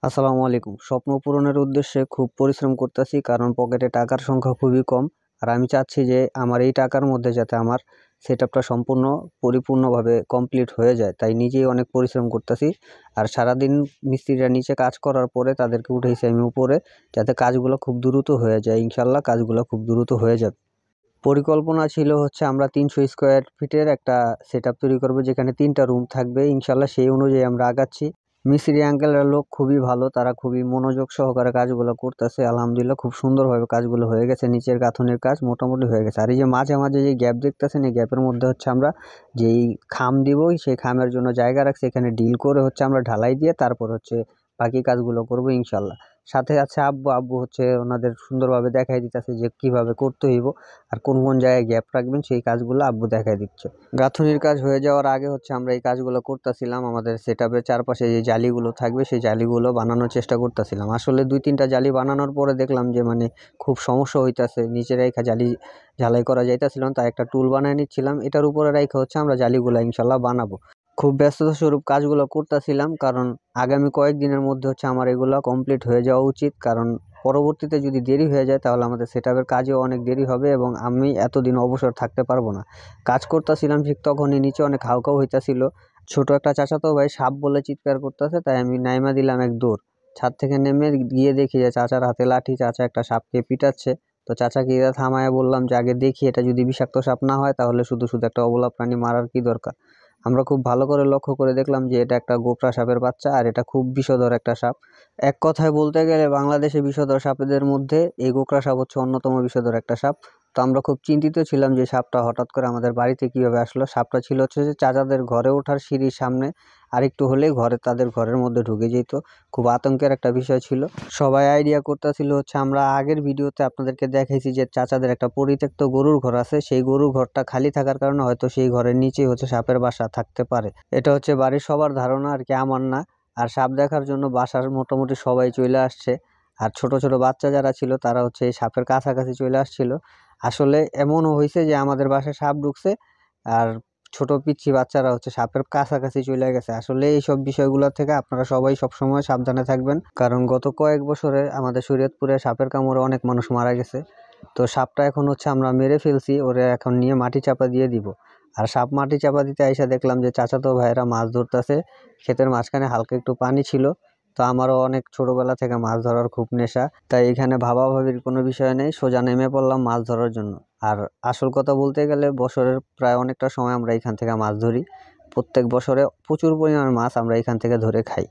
আসসালামু আলাইকুম। স্বপ্ন পূরণের উদ্দেশ্যে খুব পরিশ্রম করতেছি, কারণ পকেটে টাকার সংখ্যা খুবই কম। আর আমি চাচ্ছি যে আমার এই টাকার মধ্যে যাতে আমার সেটআপটা সম্পূর্ণ পরিপূর্ণভাবে কমপ্লিট হয়ে যায়, তাই নিজেই অনেক পরিশ্রম করতেছি। আর সারাদিন মিস্ত্রিরা নিচে কাজ করার পরে তাদেরকে উঠেছি আমি উপরে, যাতে কাজগুলো খুব দ্রুত হয়ে যায়। ইনশাল্লাহ কাজগুলো খুব দ্রুত হয়ে যাবে। পরিকল্পনা ছিল হচ্ছে আমরা 300 স্কোয়ার ফিটের একটা সেটআপ তৈরি করব, যেখানে 3টা রুম থাকবে। ইনশাল্লাহ সেই অনুযায়ী আমরা আগাচ্ছি। মিস্ত্রি আঙ্কেলরা লোক খুবই ভালো, তারা খুবই মনোযোগ সহকারে কাজগুলো করতেছে। আলহামদুলিল্লাহ খুব সুন্দরভাবে কাজগুলো হয়ে গেছে। নিচের গাঁথনির কাজ মোটামুটি হয়ে গেছে। আর এই যে মাঝে মাঝে যে গ্যাপ দেখতেছেন, এই গ্যাপের মধ্যে হচ্ছে আমরা যেই খাম দিব, সেই খামের জন্য জায়গা রাখছি। এখানে ডিল করে হচ্ছে আমরা ঢালাই দিয়ে তারপর হচ্ছে বাকি কাজগুলো করব ইনশাল্লাহ। সাথে আছে আব্বু। আব্বু হচ্ছে ওনাদের সুন্দরভাবে দেখাই দিতেছে যে কিভাবে করতে হইব আর কোন কোন জায়গায় গ্যাপ রাখবেন, সেই কাজগুলো আব্বু দেখাই দিচ্ছে। গাঁথনির কাজ হয়ে যাওয়ার আগে হচ্ছে আমরা এই কাজগুলো করতেছিলাম। আমাদের সেটআপের চারপাশে যে জালিগুলো থাকবে, সেই জালিগুলো বানানোর চেষ্টা করতেছিলাম। আসলে 2-3টা জালি বানানোর পরে দেখলাম যে খুব সমস্যা হইতাছে। নিচে রেখা জালি ঝালাই করা যাইতেছিল না, তাই একটা টুল বানিয়ে নিচ্ছিলাম। এটার উপরে রেখে হচ্ছে আমরা জালিগুলো ইনশাল্লাহ বানাবো। খুব ব্যস্ততা স্বরূপ কাজগুলো করতেছিলাম, কারণ আগামী কয়েকদিনের মধ্যে হচ্ছে আমার এগুলো কমপ্লিট হয়ে যাওয়া উচিত। কারণ পরবর্তীতে যদি দেরি হয়ে যায় তাহলে আমাদের সেটআপের কাজেও অনেক দেরি হবে এবং আমি এতদিন অবসর থাকতে পারবো না। কাজ করতেছিলাম, ঠিক তখনই নিচে অনেক হাউকাউ হইতাছিল। ছোট একটা চাচাতো ভাই সাপ বলে চিৎকার করতেছে, তাই আমি নাইমা দিলাম এক দৌড়। ছাদ থেকে নেমে গিয়ে দেখি যে চাচার হাতে লাঠি, চাচা একটা সাপকে পিটাচ্ছে। তো চাচাকে এটা থামায় বললাম যে আগে দেখি এটা যদি বিষাক্ত সাপ না হয় তাহলে শুধু শুধু একটা অবলা প্রাণী মারার কি দরকার। আমরা খুব ভালো করে লক্ষ্য করে দেখলাম যে এটা একটা গোকড়া সাপের বাচ্চা, আর এটা খুব বিষধর একটা সাপ। এক কথায় বলতে গেলে বাংলাদেশে বিষধর সাপেদের মধ্যে এই গোকড়া সাপ হচ্ছে অন্যতম বিষধর একটা সাপ। তো আমরা খুব চিন্তিত ছিলাম যে সাপটা হঠাৎ করে আমাদের বাড়িতে কিভাবে আসলো। সাপটা ছিল হচ্ছে যে চাচাদের ঘরে ওঠার সিঁড়ির সামনে, আর একটু হলেই তাদের ঘরের মধ্যে ঢুকে যেত। খুব আতঙ্কের একটা বিষয় ছিল। সবাই আইডিয়া করতেছিল হচ্ছে, আমরা আগের ভিডিওতে আপনাদেরকে দেখাইছি যে চাচাদের একটা পরিত্যক্ত গরুর ঘর আছে, সেই গরুর ঘরটা খালি থাকার কারণে হয়তো সেই ঘরের নিচেই হচ্ছে সাপের বাসা থাকতে পারে। এটা হচ্ছে বাড়ির সবার ধারণা আর কি, আমার না। আর সাপ দেখার জন্য বাসার মোটামুটি সবাই চলে আসছে। আর ছোট ছোট বাচ্চা যারা ছিল তারা হচ্ছে এই সাপের কাছাকাছি চলে আসছিল। আসলে এমনও হয়েছে যে আমাদের বাসায় সাপ ঢুকছে, আর ছোট পিচ্চি বাচ্চারা হচ্ছে সাপের কাছাকাছি চলে গেছে। আসলে এইসব বিষয়গুলো থেকে আপনারা সবাই সবসময় সাবধানে থাকবেন, কারণ গত কয়েক বছরে আমাদের শরীয়তপুরে সাপের কামড়ে অনেক মানুষ মারা গেছে। তো সাপটা এখন হচ্ছে আমরা মেরে ফেলছি, ওরে এখন নিয়ে মাটি চাপা দিয়ে দিব। আর সাপ মাটি চাপা দিতে আইসা দেখলাম যে চাচাতো ভাইয়েরা মাছ ধরতেছে। ক্ষেতের মাঝখানে হালকা একটু পানি ছিল। তো আমারও অনেক ছোটবেলা থেকে মাছ ধরার খুব নেশা, তাই এখানে ভাবাভাবির কোনো বিষয় নেই, সোজা নেমে পড়লাম মাছ ধরার জন্য। আর আসল কথা বলতে গেলে বছরের প্রায় অনেকটা সময় আমরা এখান থেকে মাছ ধরি। প্রত্যেক বছরে প্রচুর পরিমাণ মাছ আমরা এখান থেকে ধরে খাই।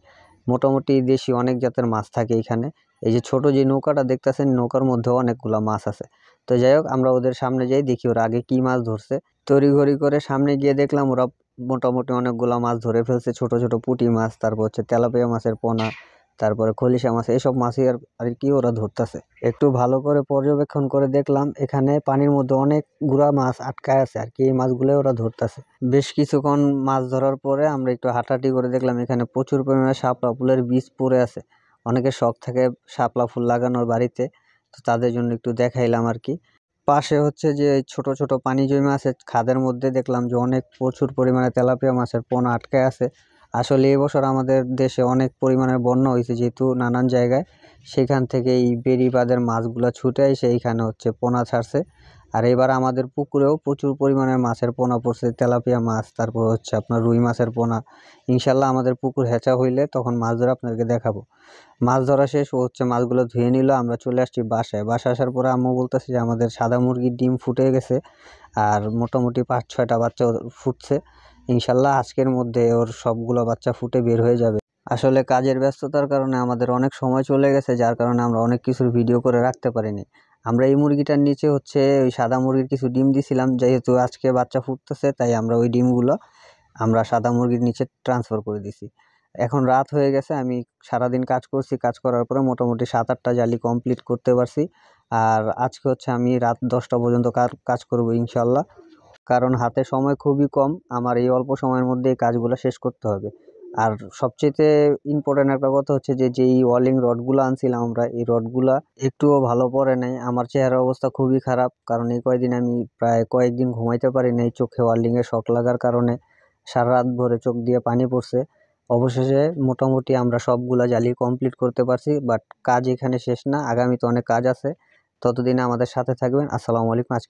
মোটামুটি দেশি অনেক জাতের মাছ থাকে এখানে। এই যে ছোট যে নৌকাটা দেখতেছেন, নৌকার মধ্যে অনেকগুলা মাছ আছে। তো যাই হোক, আমরা ওদের সামনে যাই, দেখি ওরা আগে কি মাছ ধরছে। তড়িঘড়ি করে সামনে গিয়ে দেখলাম ওরা মোটামুটি অনেকগুলা মাছ ধরে ফেলছে। ছোট ছোট পুঁটি মাছ, তারপর হচ্ছে তেলাপিয়া মাছের পোনা, তারপরে খলিশা মাছ, এইসব মাছই আর আর কি ওরা ধরতেছে। একটু ভালো করে পর্যবেক্ষণ করে দেখলাম এখানে পানির মধ্যে অনেক গুড়া মাছ আটকায় আছে আর কি, এই মাছগুলো ওরা ধরতেছে। বেশ কিছুক্ষণ মাছ ধরার পরে আমরা একটু হাঁটাহাঁটি করে দেখলাম এখানে প্রচুর পরিমাণে শাপলা ফুলের বীজ পড়ে আছে। অনেকের শখ থাকে শাপলা ফুল লাগানোর বাড়িতে, তো তাদের জন্য একটু দেখাইলাম আর কি। পাশে হচ্ছে যে ছোট ছোট পানি জমে আছে খাদের মধ্যে, দেখলাম যে অনেক প্রচুর পরিমাণে তেলাপিয়া মাছের পোনা আটকায় আছে। আসলে এবছর আমাদের দেশে অনেক পরিমাণের বন্যা হয়েছে, যেহেতু নানান জায়গায় সেখান থেকে এই বেড়িবাঁধের মাছগুলো ছুটে এসে এইখানে হচ্ছে পোনা ছাড়ছে। আর এবার আমাদের পুকুরেও প্রচুর পরিমাণের মাছের পোনা পড়ছে, তেলাপিয়া মাছ, তারপর হচ্ছে আপনার রুই মাছের পোনা। ইনশাল্লাহ আমাদের পুকুর হেঁচা হইলে তখন মাছ ধরে আপনাদেরকে দেখাবো। মাছ ধরা শেষ, ও হচ্ছে মাছগুলো ধুয়ে নিল। আমরা চলে আসছি বাসায়। বাসায় আসার পরে আম্মু বলতেছে যে আমাদের সাদা মুরগির ডিম ফুটে গেছে, আর মোটামুটি 5-6টা বাচ্চা ফুটছে। ইনশাল্লাহ আজকের মধ্যে ওর সবগুলো বাচ্চা ফুটে বের হয়ে যাবে। আসলে কাজের ব্যস্ততার কারণে আমাদের অনেক সময় চলে গেছে, যার কারণে আমরা অনেক কিছুর ভিডিও করে রাখতে পারিনি। আমরা এই মুরগিটার নিচে হচ্ছে ওই সাদা মুরগির কিছু ডিম দিছিলাম, যেহেতু আজকে বাচ্চা ফুটতেছে তাই আমরা ওই ডিমগুলো আমরা সাদা মুরগির নিচে ট্রান্সফার করে দিছি। এখন রাত হয়ে গেছে, আমি সারাদিন কাজ করছি। কাজ করার পরে মোটামুটি 7-8টা জালি কমপ্লিট করতে পারছি। আর আজকে হচ্ছে আমি রাত 10টা পর্যন্ত কাজ করব ইনশাল্লাহ, কারণ হাতে সময় খুবই কম। আমার এই অল্প সময়ের মধ্যে এই কাজগুলো শেষ করতে হবে। আর সবচেয়ে ইম্পর্টেন্ট একটা কথা হচ্ছে যে যেই ওয়ালিং রডগুলো আনছিলাম আমরা, এই রডগুলা একটুও ভালো পড়ে নাই। আমার চেহারার অবস্থা খুবই খারাপ, কারণ এই কয়েকদিন আমি প্রায় কয়েকদিন ঘুমাইতে পারি নাই, চোখে ওয়ার্লিংয়ের শক লাগার কারণে সারা রাত ভরে চোখ দিয়ে পানি পড়ছে। অবশেষে মোটামুটি আমরা সবগুলা জ্বালিয়ে কমপ্লিট করতে পারছি, বাট কাজ এখানে শেষ না, আগামীতে অনেক কাজ আছে। ততদিনে আমাদের সাথে থাকবেন। আসসালামু আলাইকুম। আজকে